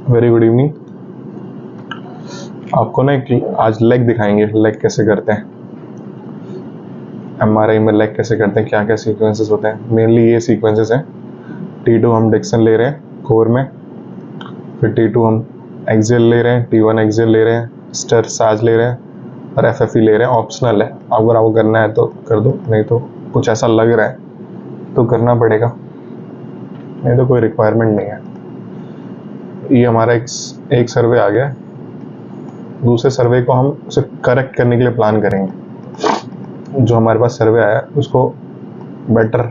Very good evening. आपको ना आज लेग दिखाएंगे, लेग कैसे करते हैं, एमआरआई में लेग कैसे करते हैं, क्या क्या सीक्वेंसेस होते हैं। मेनली ये सीक्वेंसेस हैं। T2 हम डिक्सन ले रहे हैं कोर में, फिर T2 हम एक्सेल ले रहे हैं, T1 एक्सेल ले रहे हैं, स्टर साज ले रहे हैं और FFE ले रहे हैं। ऑप्शनल है, अगर आपको करना है तो कर दो, नहीं तो कुछ ऐसा लग रहा है तो करना पड़ेगा, नहीं तो कोई रिक्वायरमेंट नहीं है। ये हमारा एक सर्वे आ गया। दूसरे सर्वे को हम उसे करेक्ट करने के लिए प्लान करेंगे। जो हमारे पास सर्वे आया उसको बेटर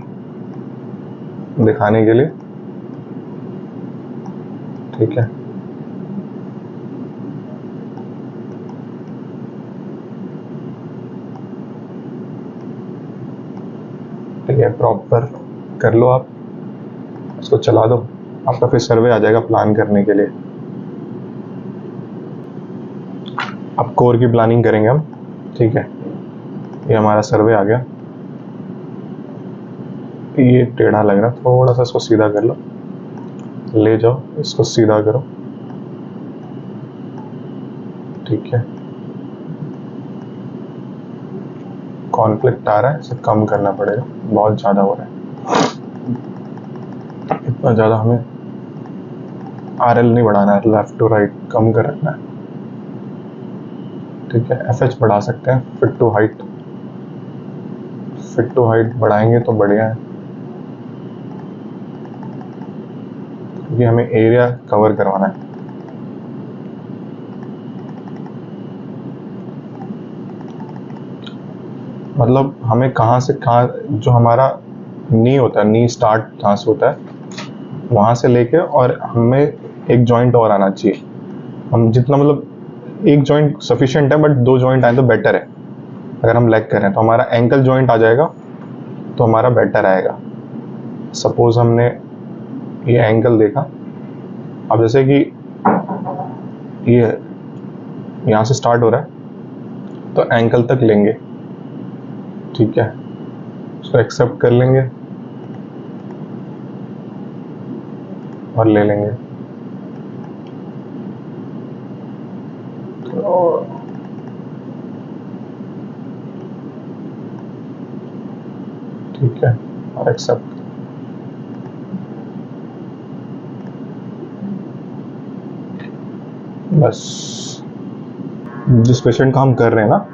दिखाने के लिए, ठीक है। ठीक है, प्रॉपर कर लो, आप उसको चला दो, आपका फिर सर्वे आ जाएगा प्लान करने के लिए। अब कोर की प्लानिंग करेंगे हम, ठीक है। ये हमारा सर्वे आ गया। ये टेढ़ा लग रहा है, थोड़ा सा इसको सीधा कर लो, ले जाओ इसको सीधा करो, ठीक है। कॉन्फ्लिक्ट आ रहा है, इसे कम करना पड़ेगा, बहुत ज़्यादा हो रहा है। इतना ज़्यादा हमें RL नहीं बढ़ाना है, लेफ्ट टू राइट कम कर रखना है, ठीक है। FH बढ़ा सकते हैं, फिट टू हाइट बढ़ाएंगे तो बढ़िया है, क्योंकि हमें एरिया कवर करवाना है। मतलब हमें कहाँ से कहाँ, जो हमारा नी होता है, नी स्टार्ट कहाँ से होता है, वहाँ से लेके, और हमें एक जॉइंट और आना चाहिए। हम जितना, मतलब एक जॉइंट सफिशिएंट है, बट 2 जॉइंट आए तो बेटर है। अगर हम लेग कर रहे हैं तो हमारा एंकल जॉइंट आ जाएगा तो हमारा बेटर आएगा। सपोज हमने ये एंकल देखा, अब जैसे कि ये यहाँ से स्टार्ट हो रहा है तो एंकल तक लेंगे, ठीक है। उसको एक्सेप्ट कर लेंगे और ले लेंगे। ठीक है, और एक्सेप्ट। बस जिस पेशेंट का हम कर रहे हैं ना,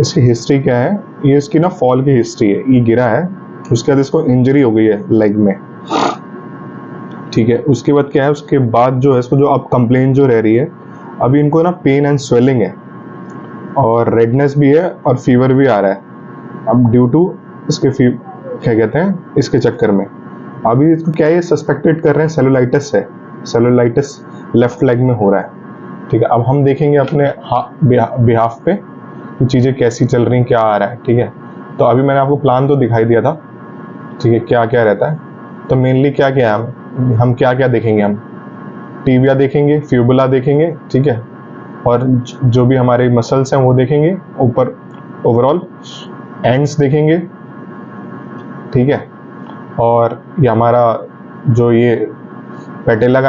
इसकी हिस्ट्री क्या है, ये इसकी ना फॉल की हिस्ट्री है। ये गिरा है, उसके बाद इसको इंजरी हो गई है लेग में, ठीक है। उसके बाद क्या है, उसके बाद जो है इसको, जो अब कंप्लेन जो रह रही है, अभी इनको ना पेन एंड स्वेलिंग है और रेडनेस भी है और फीवर भी आ रहा है। अब ड्यू टू इसके क्या कहते हैं, इसके चक्कर में अभी इसको क्या है, सस्पेक्टेड कर रहे हैं सेलुलाइटिस है। सेलुलाइटिस लेफ्ट लेग में हो रहा है, ठीक है। अब हम देखेंगे अपने बिहाफ पे कि चीज़ें कैसी चल रही, क्या आ रहा है, ठीक है। तो अभी मैंने आपको प्लान तो दिखाई दिया था, ठीक है, क्या क्या रहता है। तो मेनली क्या क्या है, हम क्या क्या देखेंगे, हम टिबिया देखेंगे, फ्यूबुला देखेंगे, ठीक है, और जो भी हमारे मसल्स हैं वो देखेंगे, ऊपर ओवरऑल एंड्स देखेंगे, ठीक है। और ये हमारा जो ये पेटेला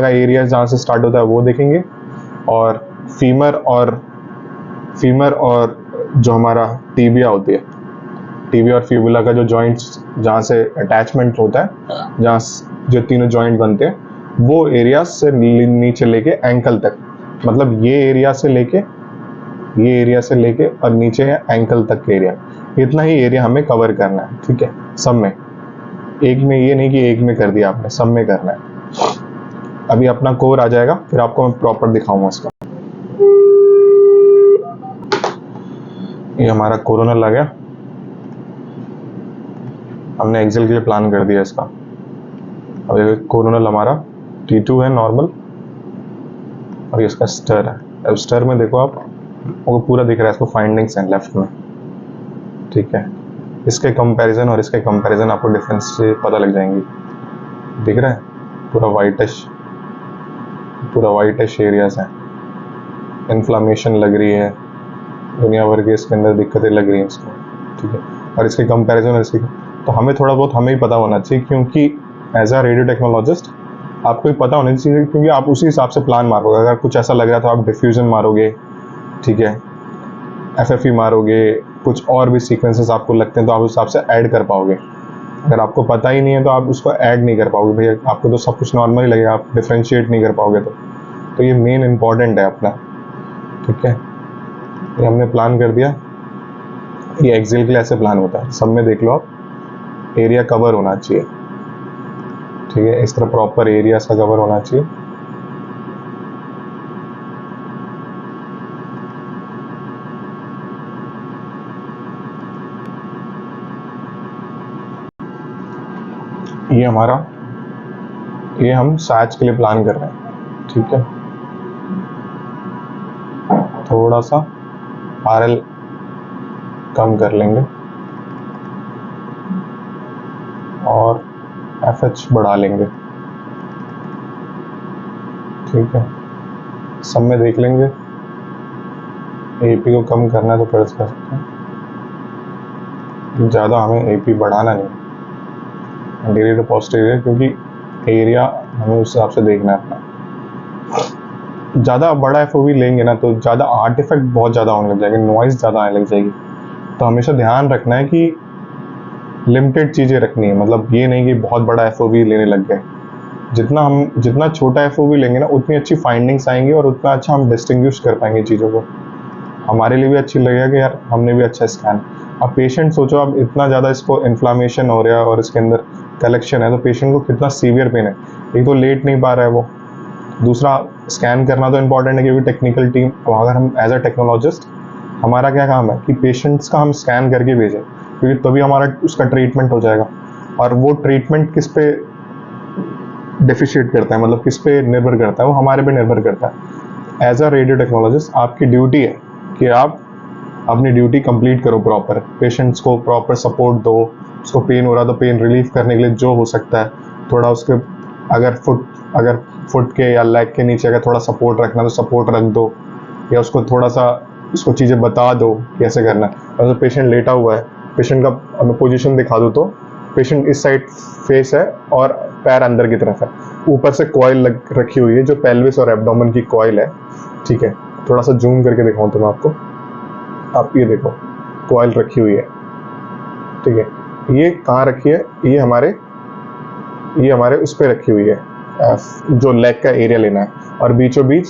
का एरिया जहाँ से स्टार्ट होता है वो देखेंगे, और फीमर और जो हमारा टीबिया होती है, टीबिया और फ्यूबुला का जो जॉइंट्स जहाँ से अटैचमेंट होता है, जहाँ जो तीनों जॉइंट बनते हैं, वो एरिया से नीचे लेके एंकल तक, मतलब ये एरिया से लेके और नीचे है एंकल तक का एरिया। इतना ही एरिया हमें कवर करना है, ठीक है, सब में। एक में ये नहीं कि एक में कर दिया आपने, सब में करना है। अभी अपना कोर आ जाएगा, फिर आपको मैं प्रॉपर दिखाऊंगा इसका। ये हमारा कोरोनल आ गया, हमने एक्सेल के लिए प्लान कर दिया इसका। अब ये कोरोनल हमारा T2 है नॉर्मल, और ये इसका स्टर है। अब स्टर में देखो आप, वो पूरा दिख रहा है, इसको फाइंडिंग्स हैं लेफ्ट में, ठीक है। इसके कंपैरिजन और इसके कंपैरिजन आपको डिफरेंस से पता लग जाएंगी। दिख रहा है, पूरा वाइटिश एरियाज हैं, इन्फ्लामेशन लग रही है, दुनिया भर के इसके अंदर दिक्कतें लग रही हैं इसको, ठीक है। और इसके कंपैरिजन और इसके, तो हमें थोड़ा बहुत हमें ही पता होना चाहिए, क्योंकि एज अ रेडियो टेक्नोलॉजिस्ट आपको ही पता होना चाहिए, क्योंकि आप उसी हिसाब से प्लान मारोगे। अगर कुछ ऐसा लग रहा है तो आप डिफ्यूजन मारोगे, ठीक है, FFE मारोगे, कुछ और भी सीक्वेंसेस आपको लगते हैं तो आप उस हिसाब से ऐड कर पाओगे। अगर आपको पता ही नहीं है तो आप उसको ऐड नहीं कर पाओगे भैया, आपको तो सब कुछ नॉर्मल ही लगेगा, आप डिफ्रेंशिएट नहीं कर पाओगे। तो ये मेन इंपॉर्टेंट है अपना, ठीक है। ये हमने प्लान कर दिया। ये एक्सेल के लिए ऐसे प्लान होता है, सब में देख लो आप, एरिया कवर होना चाहिए, ठीक है, इस तरह प्रॉपर एरिया सा कवर होना चाहिए। ये हम सैच के लिए प्लान कर रहे हैं, ठीक है। थोड़ा सा RL कम कर लेंगे और FH बढ़ा लेंगे, ठीक है। सब में देख लेंगे, AP को कम करना है तो कर सकते हैं, ज़्यादा हमें AP बढ़ाना नहीं, इंटीरियर टू पोस्टीरियर, क्योंकि एरिया हमें उस हिसाब से देखना है अपना। ज़्यादा बड़ा FOV लेंगे ना तो ज़्यादा आर्टिफैक्ट बहुत ज़्यादा होने लग जाएंगे, नॉइज़ ज़्यादा आने लग जाएगी। तो हमेशा ध्यान रखना है कि लिमिटेड चीज़ें रखनी है, मतलब ये नहीं कि बहुत बड़ा FOV लेने लग गए। जितना छोटा FOV लेंगे ना उतनी अच्छी फाइंडिंग्स आएंगी और उतना अच्छा हम डिस्टिंग्विश कर पाएंगे चीज़ों को। हमारे लिए भी अच्छी लगेगा कि यार हमने भी अच्छा स्कैन। अब पेशेंट सोचो, अब इतना ज़्यादा इसको इन्फ्लामेशन हो रहा है और इसके अंदर कलेक्शन है, तो पेशेंट को कितना सीवियर पेन है। एक तो लेट नहीं पा रहा है वो, दूसरा स्कैन करना तो इम्पॉर्टेंट है, क्योंकि टेक्निकल टीम, अगर हम एज अ टेक्नोलॉजिस्ट, हमारा क्या काम है कि पेशेंट्स का हम स्कैन करके भेजें, क्योंकि तभी हमारा उसका ट्रीटमेंट हो जाएगा। और वो ट्रीटमेंट किस पे डेफिशिएट करता है, मतलब किस पे निर्भर करता है, वो हमारे पे निर्भर करता है। एज अ रेडियो टेक्नोलॉजिस्ट आपकी ड्यूटी है कि आप अपनी ड्यूटी कंप्लीट करो, प्रॉपर पेशेंट्स को प्रॉपर सपोर्ट दो। उसको पेन हो रहा तो पेन रिलीफ करने के लिए जो हो सकता है, थोड़ा उसके अगर फुट के या लेग के नीचे अगर थोड़ा सपोर्ट रखना तो सपोर्ट रख दो, या उसको थोड़ा सा उसको चीज़ें बता दो कैसे करना है। अगर पेशेंट लेटा हुआ है, पेशेंट का मैं पोजीशन दिखा दूँ तो पेशेंट इस साइड फेस है और पैर अंदर की तरफ है, ऊपर से कॉइल रखी हुई है जो पेल्विस और एब्डोमेन की कॉइल है, ठीक है। थोड़ा सा जूम करके दिखाऊं तो मैं आपको, आप ये देखो कॉइल रखी हुई है, ठीक है। ये कहाँ रखी है, ये हमारे उस पर रखी हुई है, जो लेग का एरिया लेना है, और बीचों बीच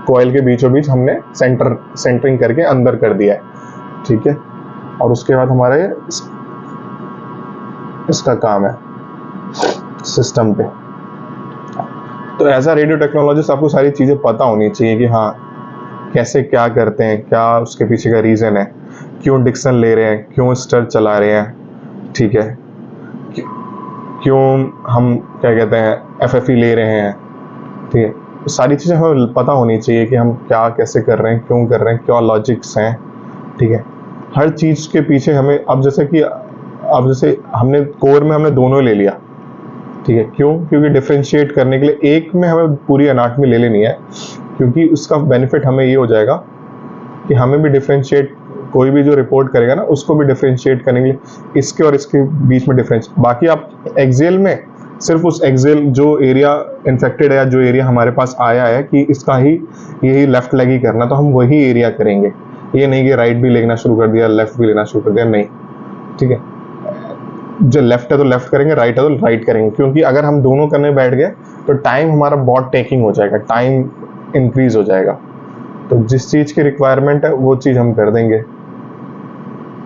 कॉइल के बीचों बीच हमने सेंटरिंग करके अंदर कर दिया है, ठीक है। और उसके बाद हमारे इसका काम है सिस्टम पे। तो एज अ रेडियो टेक्नोलॉजिस्ट आपको सारी चीज़ें पता होनी चाहिए कि हाँ कैसे क्या करते हैं, क्या उसके पीछे का रीज़न है, क्यों डिक्सन ले रहे हैं, क्यों स्टर चला रहे हैं, ठीक है, क्यों हम क्या कहते हैं FFE ले रहे हैं, ठीक है। तो सारी चीज़ें हमें पता होनी चाहिए कि हम क्या कैसे कर रहे हैं, क्यों कर रहे हैं, क्या लॉजिक्स हैं, ठीक है। हर चीज़ के पीछे हमें, अब जैसे हमने कोर में हमने दोनों ले लिया, ठीक है। क्योंकि डिफ्रेंशिएट करने के लिए एक में हमें पूरी अनाटमी ले लेनी है, क्योंकि उसका बेनिफिट हमें ये हो जाएगा कि हमें भी डिफ्रेंशिएट, कोई भी जो रिपोर्ट करेगा ना उसको भी डिफ्रेंशिएट करने के लिए इसके और इसके बीच में डिफरेंस। बाकी आप एक्सेल में सिर्फ उस एक्सेल जो एरिया इन्फेक्टेड है या जो एरिया हमारे पास आया है कि इसका ही यही लेफ्ट लेग ही करना, तो हम वही एरिया करेंगे। ये नहीं कि राइट भी लेना शुरू कर दिया, लेफ्ट भी लेना शुरू कर दिया, नहीं, ठीक है। जो लेफ्ट है तो लेफ्ट करेंगे, राइट है तो राइट करेंगे, क्योंकि अगर हम दोनों करने बैठ गए तो टाइम हमारा बहुत टेकिंग हो जाएगा, टाइम इंक्रीज हो जाएगा। तो जिस चीज़ की रिक्वायरमेंट है वो चीज़ हम कर देंगे।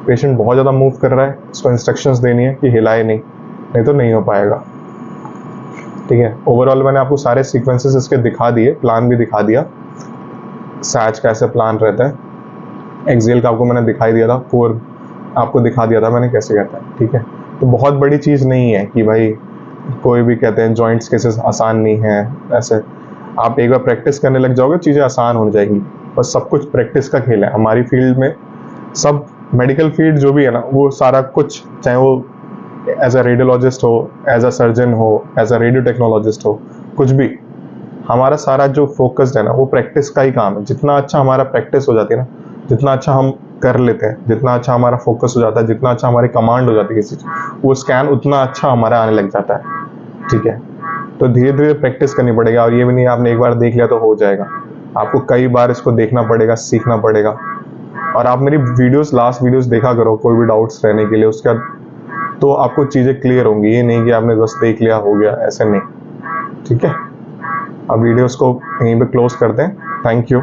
पेशेंट बहुत ज़्यादा मूव कर रहा है, इसको इंस्ट्रक्शंस देनी है कि हिलाए नहीं तो नहीं हो पाएगा, ठीक है। ओवरऑल मैंने आपको सारे सीक्वेंसेस इसके दिखा दिए, प्लान भी दिखा दिया, सैच का ऐसा प्लान रहता है। एक्सेल का आपको मैंने दिखाई दिया था, कोर आपको दिखा दिया था मैंने कैसे करता है, ठीक है। तो बहुत बड़ी चीज़ नहीं है कि भाई कोई भी कहते हैं जॉइंट्स केसेस आसान नहीं है, ऐसे आप एक बार प्रैक्टिस करने लग जाओगे चीज़ें आसान हो जाएंगी। और सब कुछ प्रैक्टिस का खेल है हमारी फील्ड में, सब मेडिकल फील्ड जो भी है ना वो सारा कुछ, चाहे वो एज अ रेडियोलॉजिस्ट हो, एज अ सर्जन हो, एज अ रेडियो टेक्नोलॉजिस्ट हो, कुछ भी, हमारा सारा जो फोकस्ड है ना वो प्रैक्टिस का ही काम है। जितना अच्छा हमारा प्रैक्टिस हो जाती है ना, जितना अच्छा हम कर लेते हैं, जितना अच्छा हमारा फोकस हो जाता है, जितना अच्छा हमारी कमांड हो जाती है किसी चीज़, वो स्कैन उतना अच्छा हमारा आने लग जाता है, ठीक है। तो धीरे धीरे प्रैक्टिस करनी पड़ेगी, और ये भी नहीं आपने एक बार देख लिया तो हो जाएगा। आपको कई बार इसको देखना पड़ेगा, सीखना पड़ेगा। और आप मेरी वीडियोस, लास्ट वीडियोस देखा करो कोई भी डाउट्स रहने के लिए, उसके बाद तो आपको चीज़ें क्लियर होंगी। ये नहीं कि आपने बस देख लिया हो गया, ऐसे नहीं। ठीक है, अब वीडियोस को यहीं पे क्लोज करते हैं। Thank you.